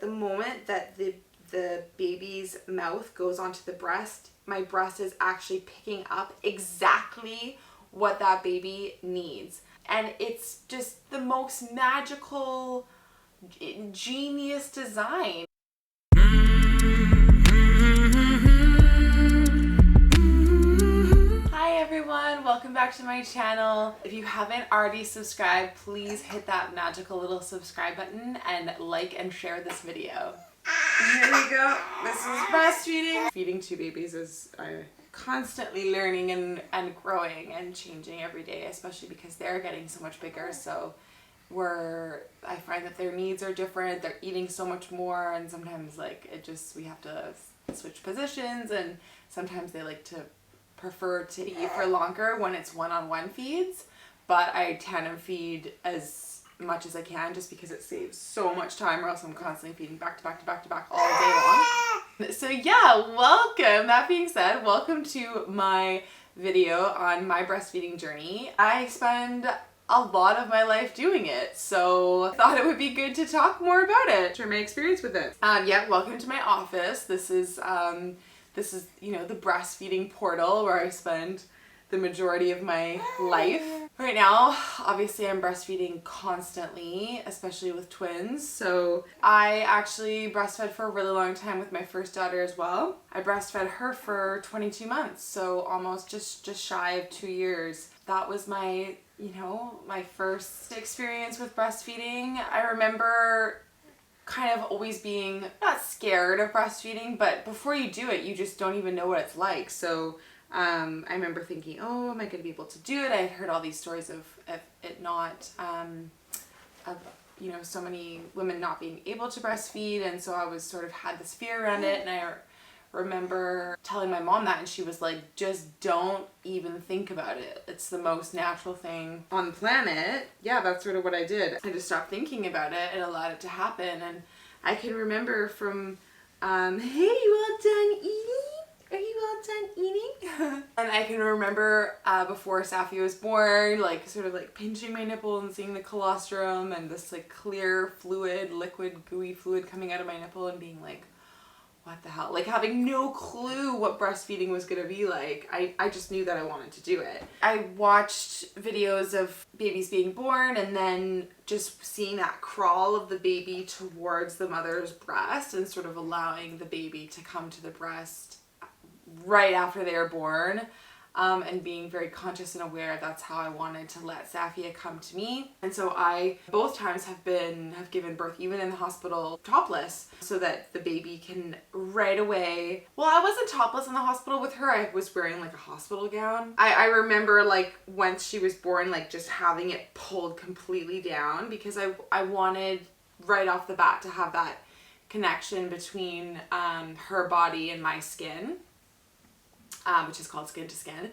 The moment that the baby's mouth goes onto the breast, my breast is actually picking up exactly what that baby needs. And it's just the most magical, genius design. Hi everyone, welcome back to my channel. If you haven't already subscribed, please hit that magical little subscribe button and like and share this video. Here we go. This is breastfeeding. Feeding two babies is constantly learning and growing and changing every day, especially because they're getting so much bigger. So I find that their needs are different. They're eating so much more, and sometimes we have to switch positions, and sometimes they like to prefer to eat for longer when it's one-on-one feeds. But I tandem feed as much as I can just because it saves so much time, or else I'm constantly feeding back to back to back to back all day long. So yeah, welcome. That being said, welcome to my video on my breastfeeding journey. I spend a lot of my life doing it, so I thought it would be good to talk more about it, share my experience with it. Yeah, welcome to my office. This is you know, the breastfeeding portal where I spend the majority of my life. Right now, obviously I'm breastfeeding constantly, especially with twins. So I actually breastfed for a really long time with my first daughter as well. I breastfed her for 22 months, so almost just shy of 2 years. That was my, you know, my first experience with breastfeeding. I remember kind of always being not scared of breastfeeding, but before you do it, you just don't even know what it's like. So I remember thinking, oh, am I going to be able to do it? I had heard all these stories of it not, of, you know, so many women not being able to breastfeed, and so I was sort of had this fear around it, and I remember telling my mom that, and she was like, just don't even think about it. It's the most natural thing on the planet. Yeah, that's sort of what I did. I just stopped thinking about it and allowed it to happen. And I can remember from, hey, you all done eating? Are you all done eating? And I can remember before Safi was born, like sort of like pinching my nipple and seeing the colostrum and this like clear fluid, liquid, gooey fluid coming out of my nipple, and being like, what the hell? Like having no clue what breastfeeding was gonna be like. I just knew that I wanted to do it. I watched videos of babies being born, and then just seeing that crawl of the baby towards the mother's breast and sort of allowing the baby to come to the breast right after they are born, and being very conscious and aware that's how I wanted to let Safia come to me. And so I both times have given birth even in the hospital topless, so that the baby can right away. Well, I wasn't topless in the hospital with her. I was wearing like a hospital gown. I remember like once she was born, like just having it pulled completely down, because I wanted right off the bat to have that connection between her body and my skin, which is called skin to skin.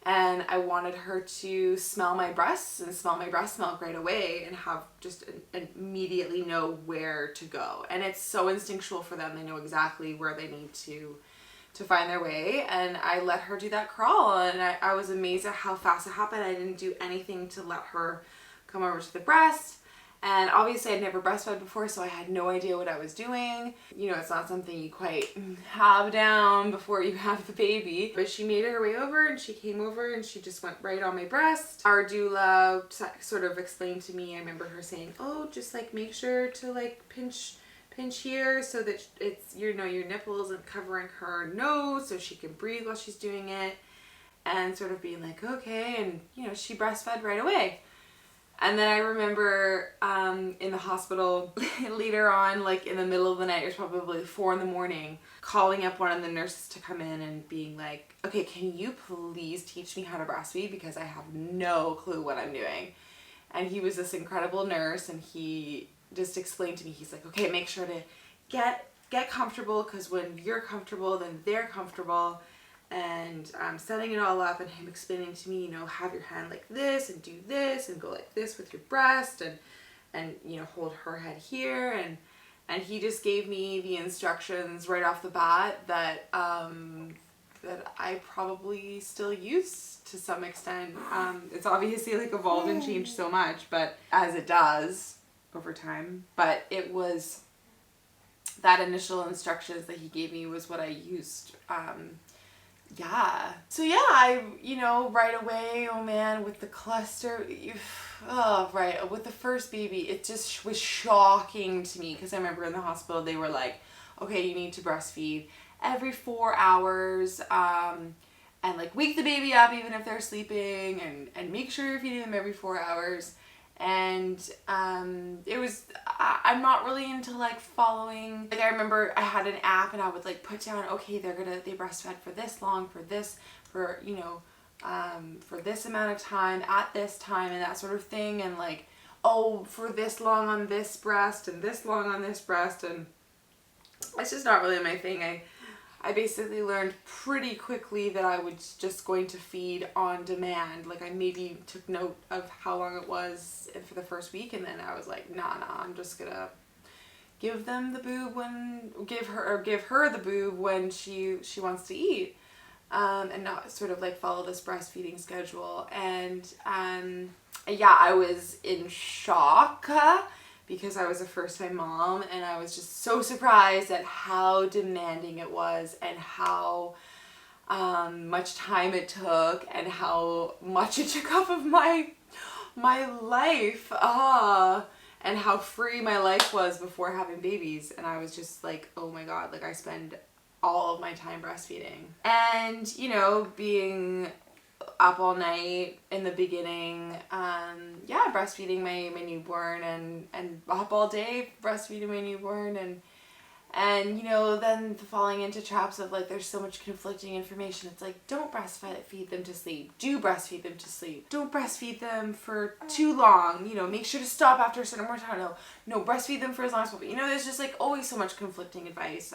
And I wanted her to smell my breasts and smell my breast milk right away, and have just immediately know where to go. And it's so instinctual for them. They know exactly where they need to find their way. And I let her do that crawl, and I was amazed at how fast it happened. I didn't do anything to let her come over to the breast. And obviously I'd never breastfed before, so I had no idea what I was doing. You know, it's not something you quite have down before you have the baby. But she made her way over, and she came over and she just went right on my breast. Our doula sort of explained to me, I remember her saying, oh, just like make sure to like pinch here so that it's, you know, your nipple isn't covering her nose so she can breathe while she's doing it. And sort of being like, okay, and you know, she breastfed right away. And then I remember in the hospital later on, like in the middle of the night, it was probably 4 a.m, calling up one of the nurses to come in and being like, okay, can you please teach me how to breastfeed, because I have no clue what I'm doing. And he was this incredible nurse, and he just explained to me, he's like, okay, make sure to get comfortable, because when you're comfortable, then they're comfortable. And setting it all up, and him explaining to me, you know, have your hand like this and do this and go like this with your breast, and you know, hold her head here, and he just gave me the instructions right off the bat that that I probably still use to some extent. It's obviously like evolved and changed so much, but as it does over time. But it was that initial instructions that he gave me was what I used. Yeah. So yeah, I, you know, right away, oh man, with the cluster, oh, right, with the first baby, it just was shocking to me, because I remember in the hospital, they were like, okay, you need to breastfeed every 4 hours, and like wake the baby up even if they're sleeping, and make sure you're feeding them every 4 hours. And it was, I'm not really into like following, like I remember I had an app and I would like put down, okay, they breastfed for this long, for you know, for this amount of time at this time and that sort of thing, and like, oh, for this long on this breast and this long on this breast, and it's just not really my thing. I basically learned pretty quickly that I was just going to feed on demand. Like I maybe took note of how long it was for the first week, and then I was like, nah, I'm just gonna give them the boob give her the boob when she wants to eat, and not sort of like follow this breastfeeding schedule. And yeah, I was in shock, because I was a first-time mom, and I was just so surprised at how demanding it was, and how much time it took, and how much it took off of my life, and how free my life was before having babies. And I was just like, oh my god, like I spend all of my time breastfeeding. And, you know, being up all night in the beginning, yeah, breastfeeding my newborn, and up all day breastfeeding my newborn, and you know, then falling into traps of like, there's so much conflicting information. It's like, don't breastfeed them to sleep, do breastfeed them to sleep, don't breastfeed them for too long, you know, make sure to stop after a certain amount of time, no, breastfeed them for as long as possible. You know, there's just like always so much conflicting advice,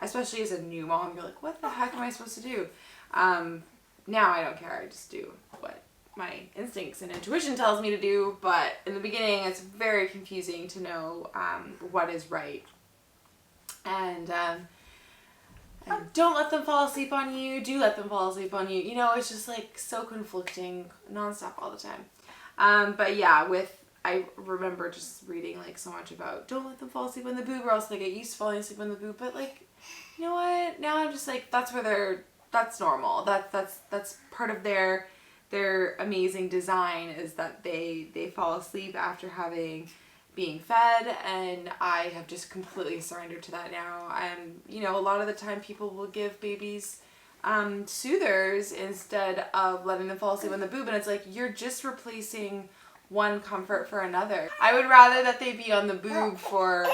especially as a new mom. You're like, what the heck am I supposed to do? Now I don't care, I just do what my instincts and intuition tells me to do, but in the beginning it's very confusing to know what is right. And don't let them fall asleep on you, do let them fall asleep on you. You know, it's just like so conflicting nonstop all the time. But yeah, I remember just reading like so much about don't let them fall asleep on the boob, or else they get used to falling asleep on the boob. But like, you know what? Now I'm just like, that's normal. That's part of their amazing design, is that they fall asleep after being fed, and I have just completely surrendered to that now. And you know, a lot of the time people will give babies soothers instead of letting them fall asleep on the boob, and it's like, you're just replacing one comfort for another. I would rather that they be on the boob for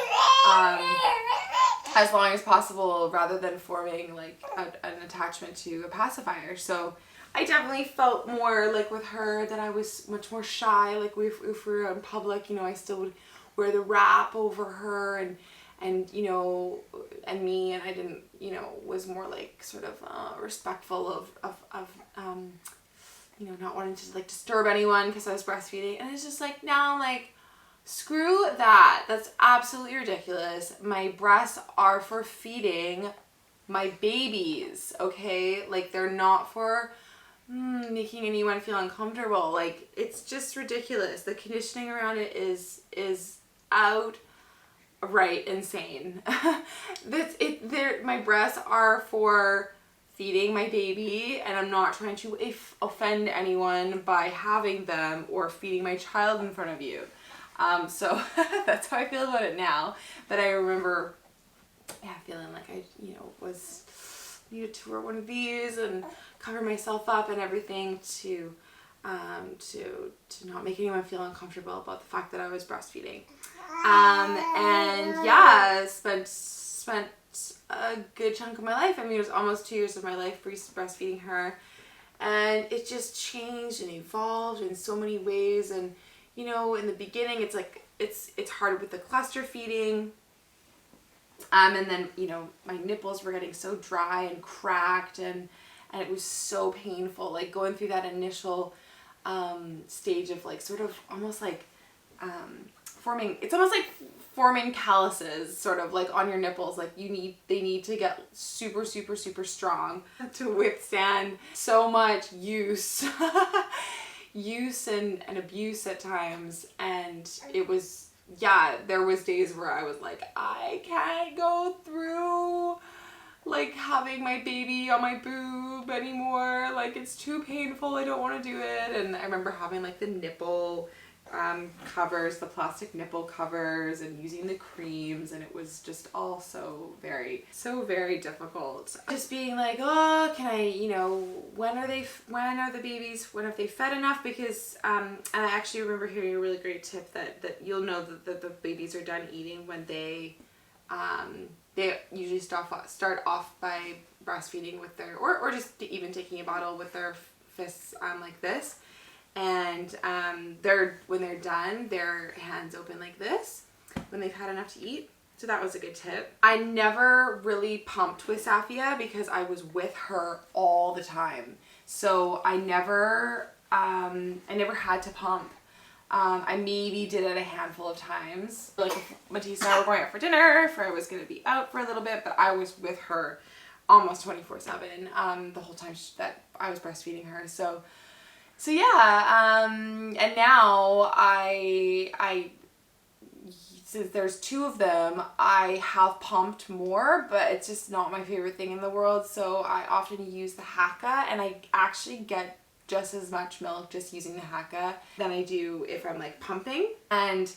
as long as possible, rather than forming like an attachment to a pacifier. So I definitely felt more like with her that I was much more shy. Like if we were in public, you know, I still would wear the wrap over her, and you know, and me, and I didn't, you know, was more like sort of respectful of you know, not wanting to like disturb anyone because I was breastfeeding. And it's just like, now I'm like, screw that. That's absolutely ridiculous. My breasts are for feeding my babies, okay? Like, they're not for making anyone feel uncomfortable. Like, it's just ridiculous. The conditioning around it is outright insane. My breasts are for feeding my baby, and I'm not trying to offend anyone by having them or feeding my child in front of you. So that's how I feel about it now. But I remember, yeah, feeling like I, you know, needed to wear one of these and cover myself up and everything to not make anyone feel uncomfortable about the fact that I was breastfeeding. And yeah, spent a good chunk of my life. I mean, it was almost 2 years of my life breastfeeding her, and it just changed and evolved in so many ways. And you know, in the beginning, it's like it's hard with the cluster feeding, and then, you know, my nipples were getting so dry and cracked, and it was so painful, like going through that initial stage of like sort of almost like forming calluses, sort of like on your nipples. Like they need to get super strong to withstand so much use and abuse at times. And it was yeah, there was days where I was like, I can't go through like having my baby on my boob anymore. Like, it's too painful. I don't want to do it. And I remember having like the nipple covers, the plastic nipple covers, and using the creams, and it was just all so very difficult. Just being like, oh, can I, you know, when are the babies, when have they fed enough? Because and I actually remember hearing a really great tip that you'll know that the babies are done eating when they usually start off by breastfeeding with their, or just even taking a bottle with their fists like this. And when they're done, their hands open like this when they've had enough to eat. So that was a good tip. I never really pumped with Safia because I was with her all the time. So I never had to pump. I maybe did it a handful of times. Like if Matisse and I were going out for dinner, if I was going to be out for a little bit, but I was with her almost 24/7 the whole time that I was breastfeeding her. So yeah, and now since there's two of them, I have pumped more, but it's just not my favorite thing in the world. So I often use the Haka, and I actually get just as much milk just using the Haka than I do if I'm like pumping. And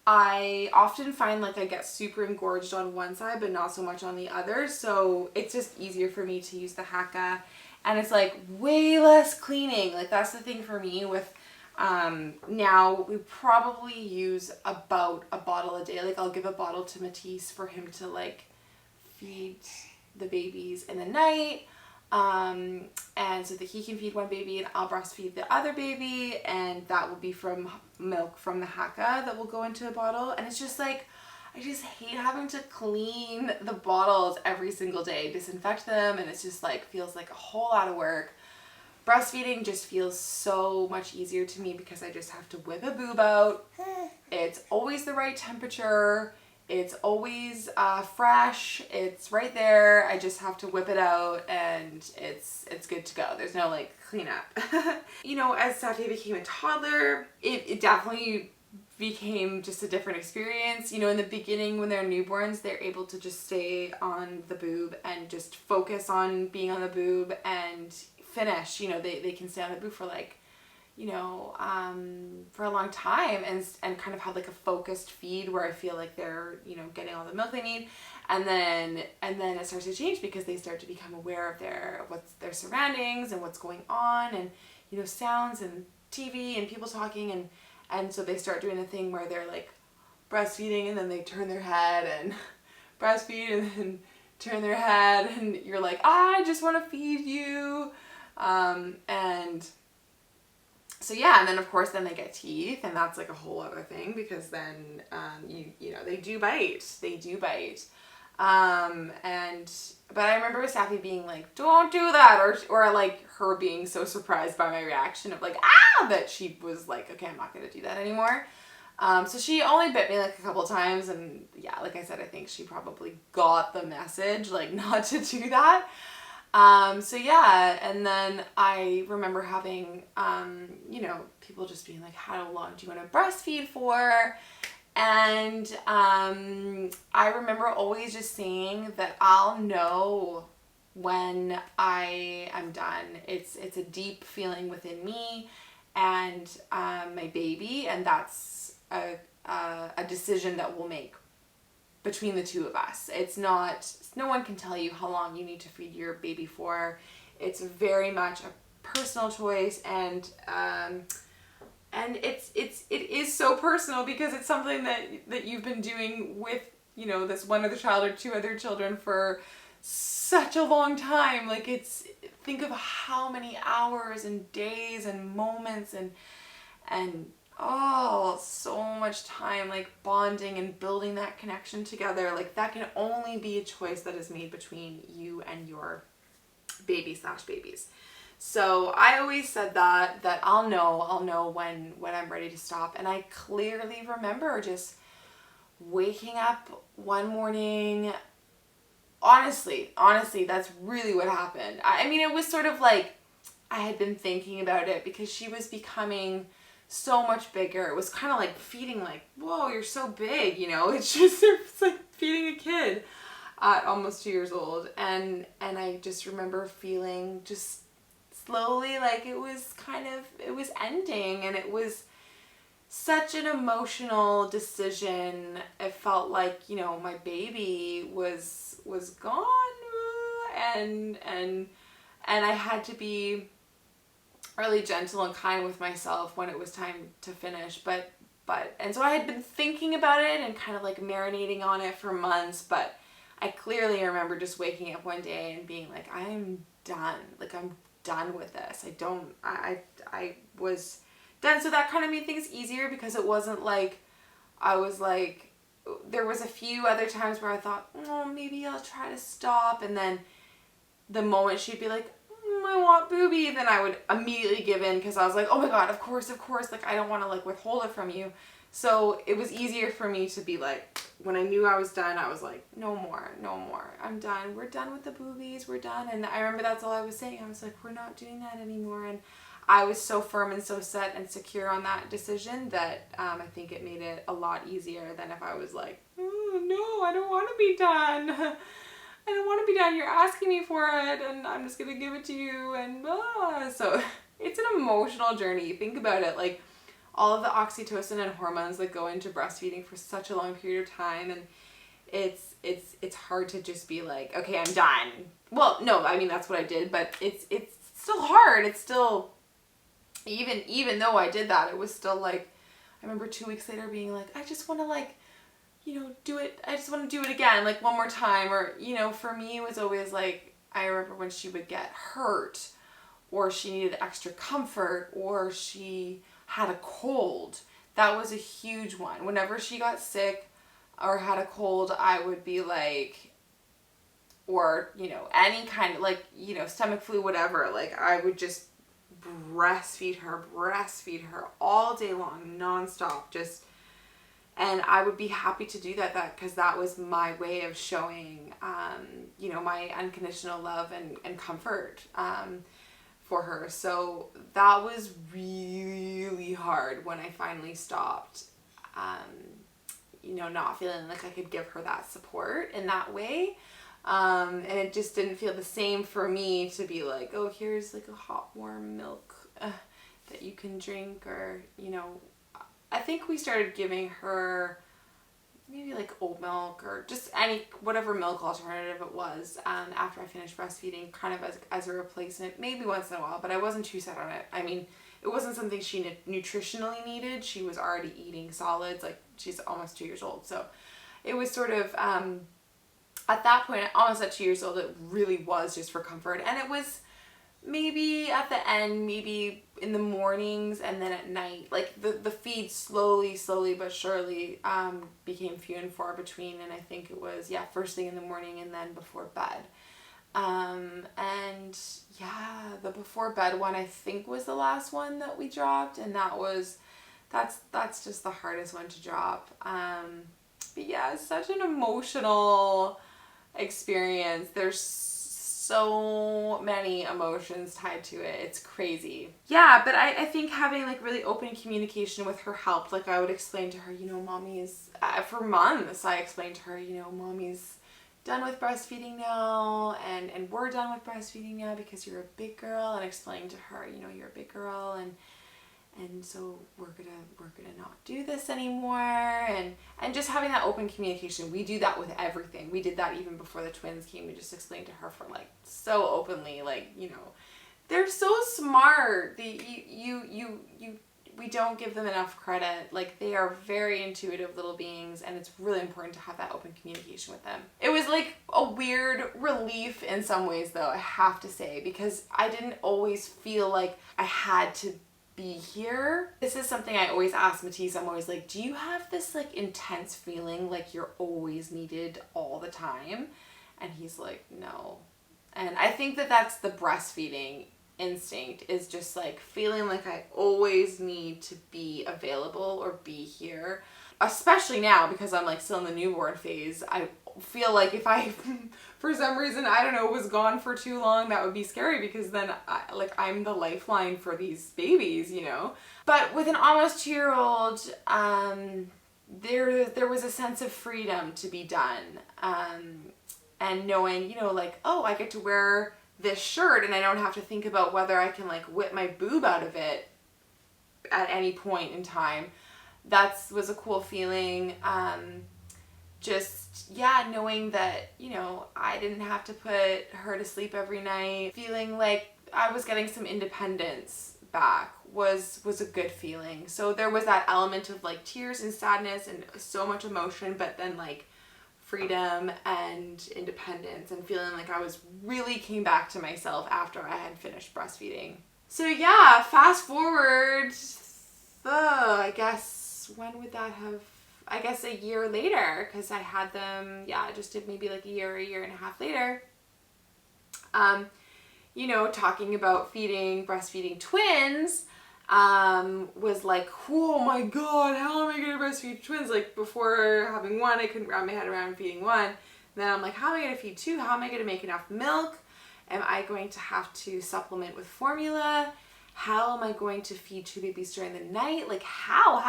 I often find like I get super engorged on one side, but not so much on the other. So it's just easier for me to use the Haka. And it's like way less cleaning. Like that's the thing for me with, now we probably use about a bottle a day. Like I'll give a bottle to Matisse for him to like feed the babies in the night. And so that he can feed one baby and I'll breastfeed the other baby. And that will be from milk from the Haka that will go into a bottle. And it's just like, I just hate having to clean the bottles every single day, disinfect them, and it's just like feels like a whole lot of work. Breastfeeding just feels so much easier to me because I just have to whip a boob out. It's always the right temperature. It's always fresh. It's right there. I just have to whip it out and it's good to go. There's no like cleanup. You know, as Safia became a toddler, it definitely became just a different experience. You know, in the beginning when they're newborns, they're able to just stay on the boob and just focus on being on the boob and finish. You know, they can stay on the boob for like, you know, for a long time and kind of have like a focused feed where I feel like they're, you know, getting all the milk they need. And then it starts to change because they start to become aware of their surroundings and what's going on, and, you know, sounds and TV and people talking, and so they start doing the thing where they're like breastfeeding and then they turn their head and breastfeed and then turn their head, and you're like, I just want to feed you. And so yeah, and then of course then they get teeth, and that's like a whole other thing because then you know they do bite. But I remember with Safia being like, don't do that, or like her being so surprised by my reaction of like, that she was like, okay, I'm not gonna do that anymore. So she only bit me like a couple times, and yeah, like I said, I think she probably got the message like not to do that. So yeah, and then I remember having, you know, people just being like, how long do you want to breastfeed for? And I remember always just saying that I'll know when I am done. It's a deep feeling within me and my baby, and that's a decision that we'll make between the two of us. It's not, no one can tell you how long you need to feed your baby for. It's very much a personal choice, and it is so personal because it's something that you've been doing with, you know, this one other child or two other children for such a long time. Like think of how many hours and days and moments and oh, so much time like bonding and building that connection together. Like that can only be a choice that is made between you and your baby/babies. So I always said that I'll know when I'm ready to stop. And I clearly remember just waking up one morning. Honestly, that's really what happened. I mean, it was sort of like I had been thinking about it because she was becoming so much bigger. It was kind of like feeding, like, whoa, you're so big, you know. It's like feeding a kid at almost 2 years old. And I just remember feeling just slowly like it was ending, and it was such an emotional decision. It felt like, you know, my baby was gone, and I had to be really gentle and kind with myself when it was time to finish. And so I had been thinking about it and kind of like marinating on it for months, but I clearly remember just waking up one day and being like, I'm done. Like, I'm done with this. I was done. So that kind of made things easier, because it wasn't like I was like, there was a few other times where I thought, oh, maybe I'll try to stop. And then the moment she'd be like, I want booby, then I would immediately give in, because I was like, oh my God, of course, like, I don't want to like withhold it from you. So it was easier for me to be like, when I knew I was done, I was like, no more, I'm done. We're done with the boobies, we're done. And I remember that's all I was saying. I was like, we're not doing that anymore. And I was so firm and so set and secure on that decision that I think it made it a lot easier than if I was like, oh, no, I don't want to be done. I don't want to be done. You're asking me for it, and I'm just going to give it to you, and blah. So it's an emotional journey. Think about it. Like, all of the oxytocin and hormones that go into breastfeeding for such a long period of time, and it's hard to just be like, okay, I'm done. Well, no, I mean, that's what I did, but it's still hard. It's still, even though I did that, it was still like, I remember 2 weeks later being like, I just want to, like, you know, do it. I just want to do it again, like one more time. Or, you know, for me, it was always like, I remember when she would get hurt, or she needed extra comfort, or she had a cold. That was a huge one. Whenever she got sick or had a cold, I would be like, or, you know, any kind of, like, you know, stomach flu, whatever, like, I would just breastfeed her all day long, nonstop, just. And I would be happy to do that because that was my way of showing, you know, my unconditional love and comfort for her. So that was really hard when I finally stopped, you know, not feeling like I could give her that support in that way. And it just didn't feel the same for me to be like, oh, here's like a hot, warm milk that you can drink, or, you know, I think we started giving her maybe like oat milk or just whatever milk alternative it was after I finished breastfeeding, kind of as a replacement, maybe once in a while, but I wasn't too set on it. I mean, it wasn't something she nutritionally needed. She was already eating solids, like, she's almost 2 years old. So it was sort of, at that point, almost at 2 years old, it really was just for comfort. And it was maybe at the end, maybe in the mornings, and then at night, like the feed slowly but surely became few and far between. And I think it was, first thing in the morning and then before bed. And yeah, the before bed one I think was the last one that we dropped, and that's just the hardest one to drop. But yeah, it's such an emotional experience. There's so many emotions tied to it. It's crazy. Yeah, but I think having like really open communication with her helped. Like, I would explain to her, you know, mommy's, for months I explained to her, you know, mommy's done with breastfeeding now, and we're done with breastfeeding now because you're a big girl, and explain to her, you know, you're a big girl, and so we're gonna not do this anymore, and just having that open communication. We do that with everything. We did that even before the twins came. We just explained to her for like so openly, like, you know, they're so smart. We don't give them enough credit. Like, they are very intuitive little beings, and it's really important to have that open communication with them. It was like a weird relief in some ways, though, I have to say, because I didn't always feel like I had to be here. This is something I always ask Matisse. I'm always like, do you have this like intense feeling like you're always needed all the time? And he's like, no. And I think that that's the breastfeeding instinct, is just like feeling like I always need to be available or be here, especially now because I'm like still in the newborn phase. I feel like if I, for some reason, I don't know, was gone for too long, that would be scary, because then I'm the lifeline for these babies, you know. But with an almost 2-year-old, there was a sense of freedom to be done, and knowing, you know, like, oh, I get to wear this shirt and I don't have to think about whether I can like whip my boob out of it at any point in time. That was a cool feeling. Just, yeah, knowing that, you know, I didn't have to put her to sleep every night, feeling like I was getting some independence back was a good feeling. So there was that element of like tears and sadness and so much emotion, but then like freedom and independence, and feeling like I was really came back to myself after I had finished breastfeeding. So yeah, fast forward, I guess, when would that have, I guess a year later, because I had them, yeah, just maybe like a year and a half later. You know, talking about breastfeeding twins, was like, oh my god, how am I going to breastfeed twins? Like, before having one, I couldn't wrap my head around feeding one. And then I'm like, how am I going to feed two? How am I going to make enough milk? Am I going to have to supplement with formula? How am I going to feed two babies during the night? Like, how?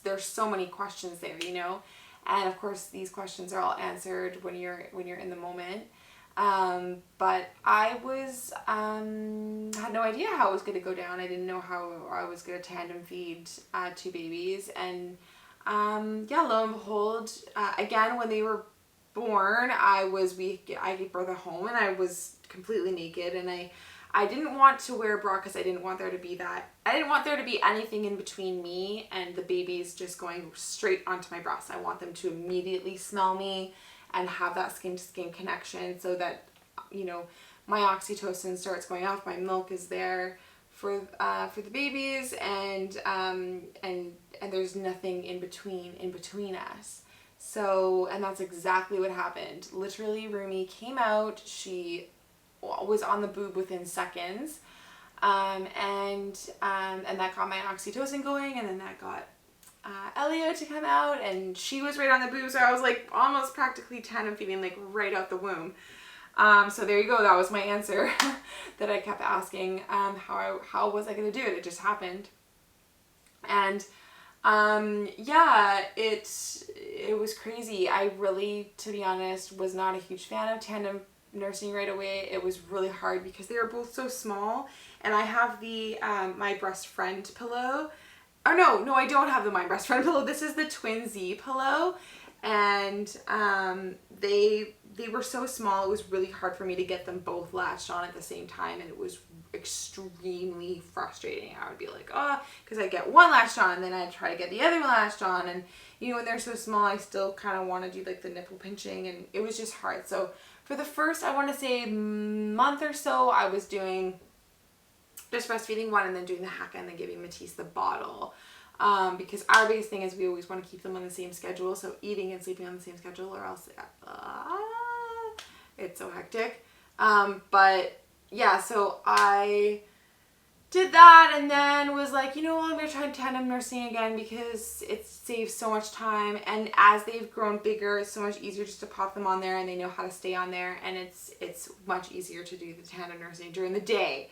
There's so many questions there, you know? And of course, these questions are all answered when you're in the moment. But I was, had no idea how it was going to go down. I didn't know how I was going to tandem feed, two babies. And, yeah, lo and behold, again, when they were born, I gave birth at home, and I was completely naked, and I didn't want to wear a bra because I didn't want there to be anything in between me and the babies just going straight onto my breast. I want them to immediately smell me and have that skin to skin connection, so that, you know, my oxytocin starts going off, my milk is there for the babies, and there's nothing in between us. So, and that's exactly what happened. Literally, Rumi came out, she was on the boob within seconds, and that got my oxytocin going, and then that got Elio to come out, and she was right on the boob, so I was like almost practically tandem feeding, like right out the womb. So there you go, that was my answer that I kept asking, how was I going to do it? It just happened. And yeah, it was crazy. I really, to be honest, was not a huge fan of tandem nursing right away. It was really hard because they were both so small, and I have the My Breast Friend pillow. Oh no, I don't have the My Breast Friend pillow. This is the Twin Z pillow, and they were so small, it was really hard for me to get them both latched on at the same time, and it was extremely frustrating. I would be like, oh, because I'd get one latched on, and then I'd try to get the other one latched on, and you know, when they're so small, I still kind of want to do like the nipple pinching, and it was just hard. So for the first, I want to say, month or so, I was doing just breastfeeding one, and then doing the Haka, and then giving Matisse the bottle. Because our biggest thing is we always want to keep them on the same schedule, so eating and sleeping on the same schedule, or else it's so hectic. But yeah, so I did that, and then was like, you know what, I'm going to try tandem nursing again because it saves so much time, and as they've grown bigger, it's so much easier just to pop them on there, and they know how to stay on there, and it's much easier to do the tandem nursing during the day.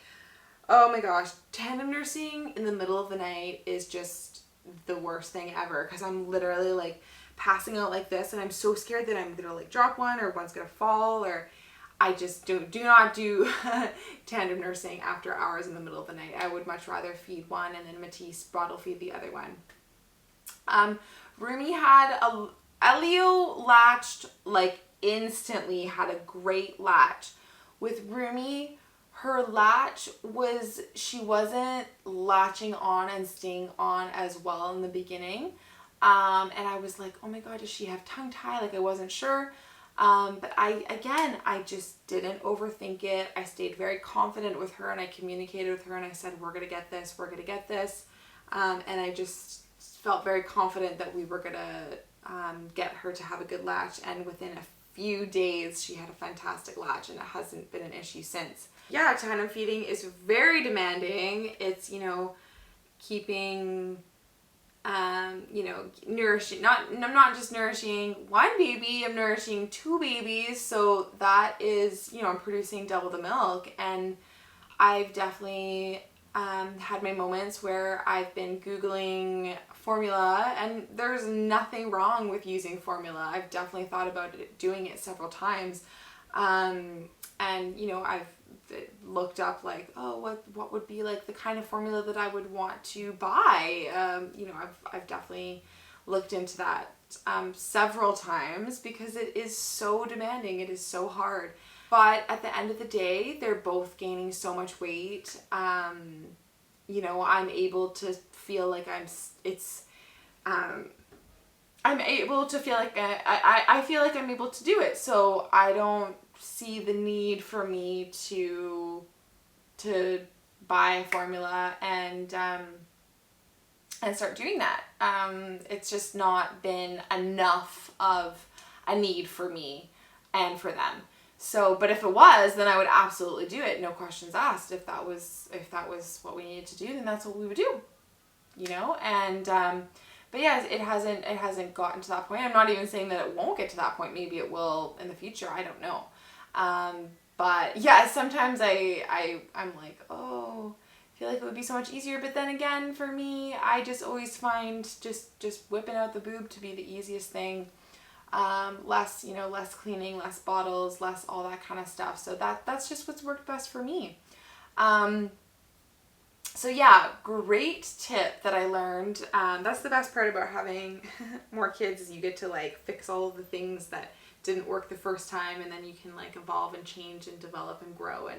Oh my gosh, tandem nursing in the middle of the night is just the worst thing ever, because I'm literally like passing out like this, and I'm so scared that I'm gonna like drop one, or one's gonna fall, or I just do not do tandem nursing after hours in the middle of the night. I would much rather feed one and then Matisse bottle feed the other one. Rumi had Elio latched like instantly, had a great latch. With Rumi, her latch was, she wasn't latching on and staying on as well in the beginning. And I was like, oh my God, does she have tongue tie? Like, I wasn't sure. But I just didn't overthink it. I stayed very confident with her, and I communicated with her, and I said, we're going to get this. And I just felt very confident that we were going to get her to have a good latch. And within a few days, she had a fantastic latch, and it hasn't been an issue since. Yeah, tandem feeding is very demanding. It's, you know, keeping you know, nourishing, I'm not just nourishing one baby, I'm nourishing 2 babies. So that is, you know, I'm producing double the milk. And I've definitely had my moments where I've been Googling formula, and there's nothing wrong with using formula. I've definitely thought about doing it several times. And, you know, I've looked up like, oh, what would be like the kind of formula that I would want to buy. You know, I've definitely looked into that several times because it is so demanding. It is so hard. But at the end of the day, they're both gaining so much weight. You know, I'm able to feel like I'm able to feel like I feel like I'm able to do it. So I don't see the need for me to buy a formula and start doing that. It's just not been enough of a need for me and for them. So, but if it was, then I would absolutely do it. No questions asked. If that was what we needed to do, then that's what we would do, you know? And, but yeah, it hasn't gotten to that point. I'm not even saying that it won't get to that point. Maybe it will in the future. I don't know. But yeah, sometimes I'm like, oh, I feel like it would be so much easier. But then again, for me, I just always find just whipping out the boob to be the easiest thing. Less, you know, less cleaning, less bottles, less all that kind of stuff. So that's just what's worked best for me. So yeah, great tip that I learned. That's the best part about having more kids is you get to like fix all of the things that didn't work the first time, and then you can like evolve and change and develop and grow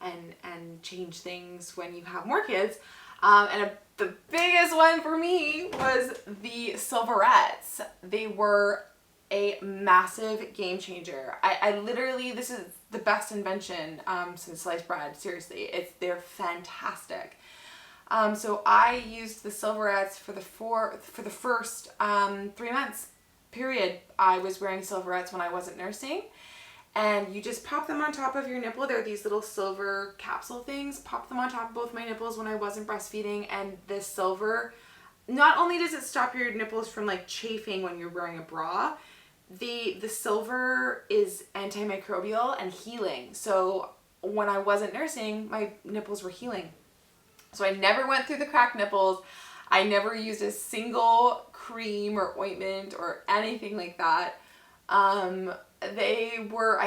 and change things when you have more kids. The biggest one for me was the silverettes. They were a massive game changer. I literally, this is the best invention since sliced bread. Seriously, they're fantastic. So I used the silverettes for the first 3 months period. I was wearing silverettes when I wasn't nursing, and you just pop them on top of your nipple. They're these little silver capsule things. Pop them on top of both my nipples when I wasn't breastfeeding, and this silver, not only does it stop your nipples from like chafing when you're wearing a bra, the silver is antimicrobial and healing. So when I wasn't nursing, my nipples were healing. So I never went through the cracked nipples. I never used a single cream or ointment or anything like that. I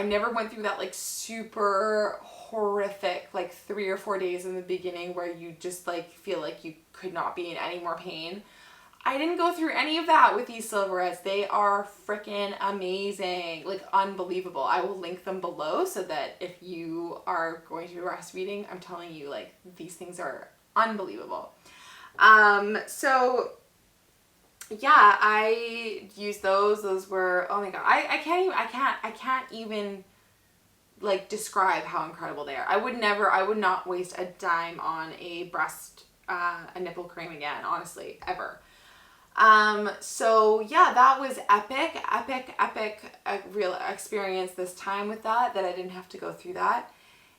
never went through that like super horrific like 3 or 4 days in the beginning where you just like feel like you could not be in any more pain. I didn't go through any of that with these silverettes. They are freaking amazing, like unbelievable. I will link them below so that if you are going to be breastfeeding, I'm telling you, like, these things are unbelievable. So yeah, I used those. Those were, oh my God, I can't even like describe how incredible they are. I would not waste a dime on a nipple cream again, honestly, ever. So yeah, that was epic, a real experience this time with that I didn't have to go through that.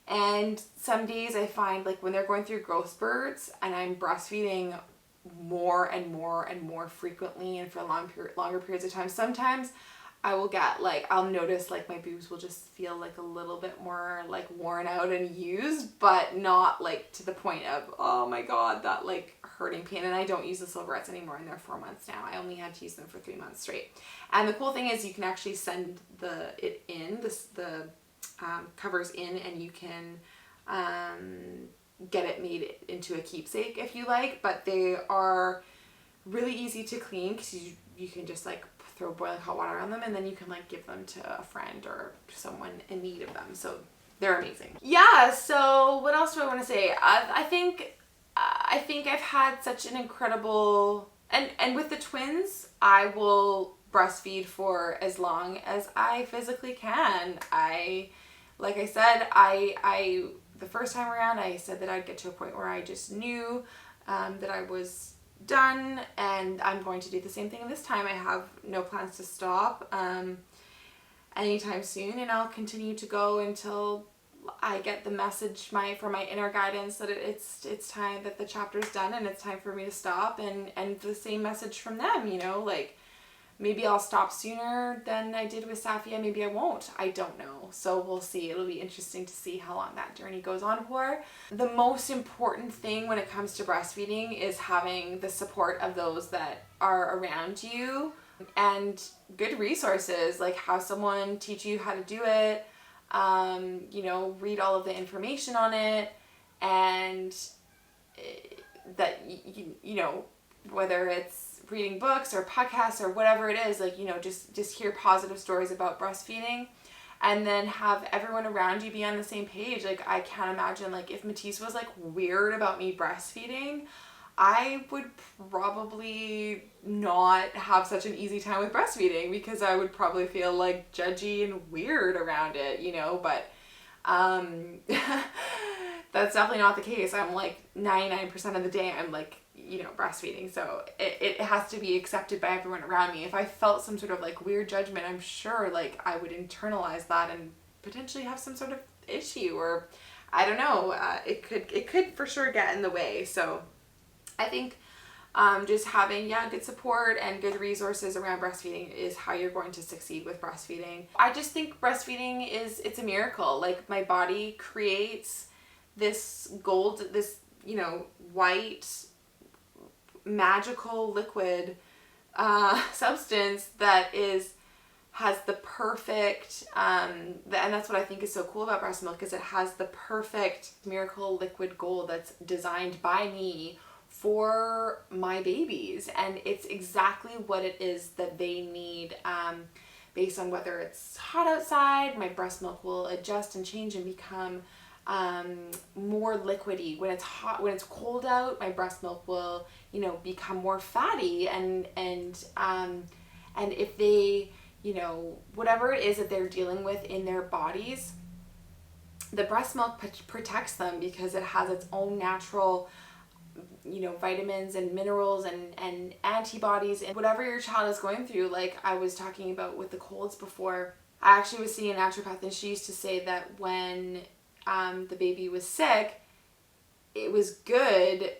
And some days I find like when they're going through growth spurts and I'm breastfeeding more and more frequently and for longer periods of time, sometimes I will get like, I'll notice like my boobs will just feel like a little bit more like worn out and used, but not like to the point of, oh my God, that like hurting pain. And I don't use the silverettes anymore, and they're 4 months now. I only had to use them for 3 months straight. And the cool thing is you can actually send the covers in, and you can get it made into a keepsake if you like, but they are really easy to clean because you can just like throw boiling hot water on them, and then you can like give them to a friend or someone in need of them. So they're amazing. Yeah, so what else do I want to say? I think I've had such an incredible, and with the twins, I will breastfeed for as long as I physically can. Like I said, the first time around, I said that I'd get to a point where I just knew that I was done, and I'm going to do the same thing this time. I have no plans to stop anytime soon, and I'll continue to go until I get the message from my inner guidance that it's time that the chapter's done and it's time for me to stop, and the same message from them, you know, like maybe I'll stop sooner than I did with Safia, maybe I won't. I don't know. So we'll see. It'll be interesting to see how long that journey goes on for. The most important thing when it comes to breastfeeding is having the support of those that are around you and good resources, like have someone teach you how to do it, you know, read all of the information on it, and that, you know, whether it's reading books or podcasts or whatever it is, like, you know, just hear positive stories about breastfeeding, and then have everyone around you be on the same page. Like, I can't imagine, like, if Matisse was like weird about me breastfeeding, I would probably not have such an easy time with breastfeeding, because I would probably feel like judgy and weird around it, you know. But that's definitely not the case. I'm like 99% of the day I'm like, you know, breastfeeding, so it has to be accepted by everyone around me. If I felt some sort of like weird judgment, I'm sure like I would internalize that and potentially have some sort of issue, or I don't know, it could for sure get in the way. So I think just having good support and good resources around breastfeeding is how you're going to succeed with breastfeeding. I just think breastfeeding it's a miracle. Like, my body creates this you know, white magical liquid substance that has the perfect and that's what I think is so cool about breast milk, is it has the perfect miracle liquid gold that's designed by me for my babies, and it's exactly what it is that they need. Based on whether it's hot outside, my breast milk will adjust and change and become more liquidy. When it's hot, when it's cold out, my breast milk will, you know, become more fatty, and if they, you know, whatever it is that they're dealing with in their bodies, the breast milk protects them, because it has its own natural, you know, vitamins and minerals and antibodies, and whatever your child is going through. Like I was talking about with the colds before, I actually was seeing a naturopath, and she used to say that when the baby was sick, it was good,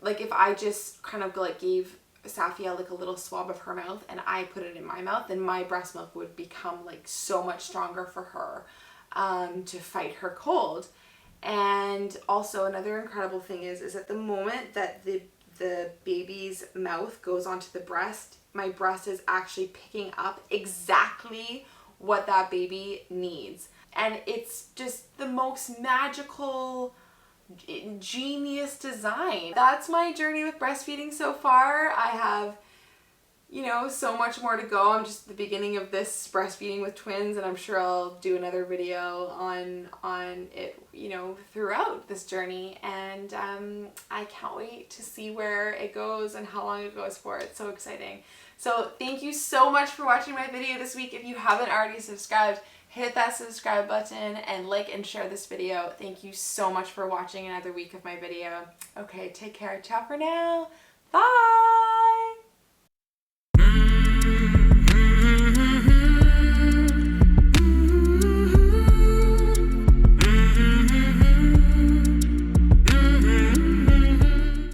like if I just kind of like gave Safia like a little swab of her mouth and I put it in my mouth, then my breast milk would become like so much stronger for her to fight her cold. And also another incredible thing is at the moment that the baby's mouth goes onto the breast, my breast is actually picking up exactly what that baby needs. And it's just the most magical, genius design. That's my journey with breastfeeding so far. I have, you know, so much more to go. I'm just at the beginning of this breastfeeding with twins, and I'm sure I'll do another video on it, you know, throughout this journey. And I can't wait to see where it goes and how long it goes for. It's so exciting. So thank you so much for watching my video this week. If you haven't already subscribed, hit that subscribe button and like and share this video. Thank you so much for watching another week of my video. Okay, take care. Ciao for now. Bye.